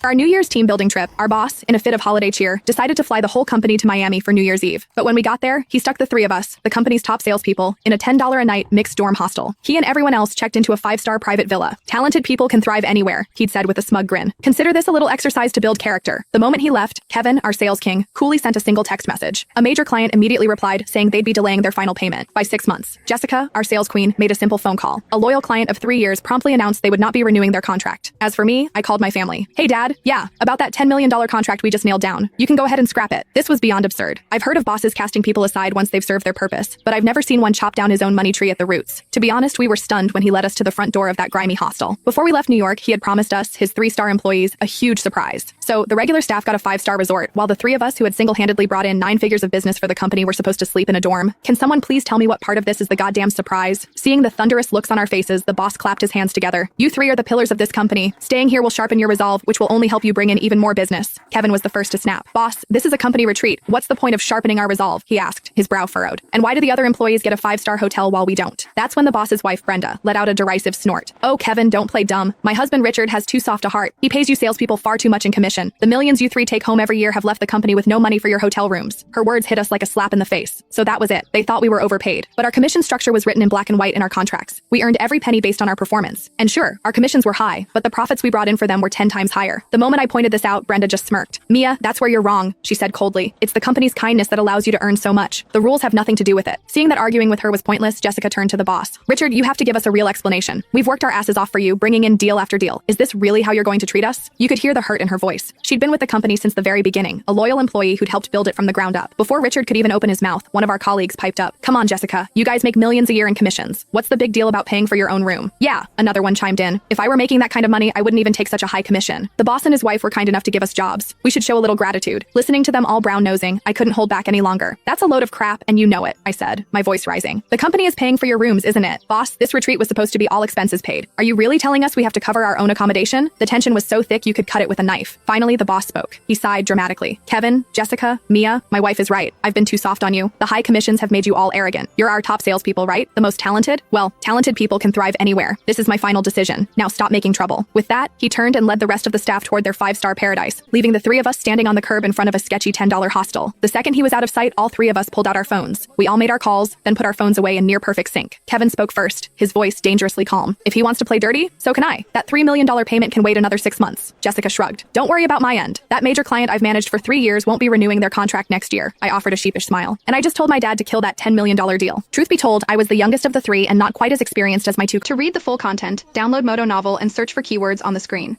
For our New Year's team building trip, our boss, in a fit of holiday cheer, decided to fly the whole company to Miami for New Year's Eve. But when we got there, he stuck the three of us, the company's top salespeople, in a $10 a night mixed dorm hostel. He and everyone else checked into a 5-star private villa. Talented people can thrive anywhere, he'd said with a smug grin. Consider this a little exercise to build character. The moment he left, Kevin, our sales king, coolly sent a single text message. A major client immediately replied, saying they'd be delaying their final payment by 6 months. Jessica, our sales queen, made a simple phone call. A loyal client of 3 years promptly announced they would not be renewing their contract. As for me, I called my family. Hey dad, yeah, about that $10 million contract we just nailed down. You can go ahead and scrap it. This was beyond absurd. I've heard of bosses casting people aside once they've served their purpose, but I've never seen one chop down his own money tree at the roots. To be honest, we were stunned when he led us to the front door of that grimy hostel. Before we left New York, he had promised us, his 3-star employees, a huge surprise. So the regular staff got a 5-star resort, while the 3 of us who had single-handedly brought in 9 figures of business for the company were supposed to sleep in a dorm. Can someone please tell me what part of this is the goddamn surprise? Seeing the thunderous looks on our faces, the boss clapped his hands together. You 3 are the pillars of this company. Staying here will sharpen your resolve, which will only help you bring in even more business. Kevin was the first to snap. Boss, this is a company retreat. What's the point of sharpening our resolve? He asked, his brow furrowed. And why do the other employees get a 5-star hotel while we don't? That's when the boss's wife, Brenda, let out a derisive snort. Oh, Kevin, don't play dumb. My husband Richard has too soft a heart. He pays you salespeople far too much in commission. The millions you 3 take home every year have left the company with no money for your hotel rooms. Her words hit us like a slap in the face. So that was it. They thought we were overpaid. But our commission structure was written in black and white in our contracts. We earned every penny based on our performance. And sure, our commissions were high, but the profits we brought in for them were 10 times higher. The moment I pointed this out, Brenda just smirked. Mia, that's where you're wrong, she said coldly. It's the company's kindness that allows you to earn so much. The rules have nothing to do with it. Seeing that arguing with her was pointless, Jessica turned to the boss. Richard, you have to give us a real explanation. We've worked our asses off for you, bringing in deal after deal. Is this really how you're going to treat us? You could hear the hurt in her voice. She'd been with the company since the very beginning, a loyal employee who'd helped build it from the ground up. Before Richard could even open his mouth, one of our colleagues piped up. Come on, Jessica. You guys make millions a year in commissions. What's the big deal about paying for your own room? Yeah, another one chimed in. If I were making that kind of money, I wouldn't even take such a high commission. The boss and his wife were kind enough to give us jobs. We should show a little gratitude. Listening to them all brown-nosing, I couldn't hold back any longer. That's a load of crap, and you know it, I said, my voice rising. The company is paying for your rooms, isn't it? Boss, this retreat was supposed to be all expenses paid. Are you really telling us we have to cover our own accommodation? The tension was so thick you could cut it with a knife. Finally, the boss spoke. He sighed dramatically. Kevin, Jessica, Mia, my wife is right. I've been too soft on you. The high commissions have made you all arrogant. You're our top salespeople, right? The most talented? Well, talented people can thrive anywhere. This is my final decision. Now stop making trouble. With that, he turned and led the rest of the staff toward their 5-star paradise, leaving the 3 of us standing on the curb in front of a sketchy $10 hostel. The second he was out of sight, all 3 of us pulled out our phones. We all made our calls, then put our phones away in near perfect sync. Kevin spoke first, his voice dangerously calm. If he wants to play dirty, so can I. That $3 million payment can wait another 6 months. Jessica shrugged. Don't worry about my end. That major client I've managed for 3 years won't be renewing their contract next year. I offered a sheepish smile. And I just told my dad to kill that $10 million deal. Truth be told, I was the youngest of the 3 and not quite as experienced as my 2. To read the full content, download Moto Novel and search for keywords on the screen.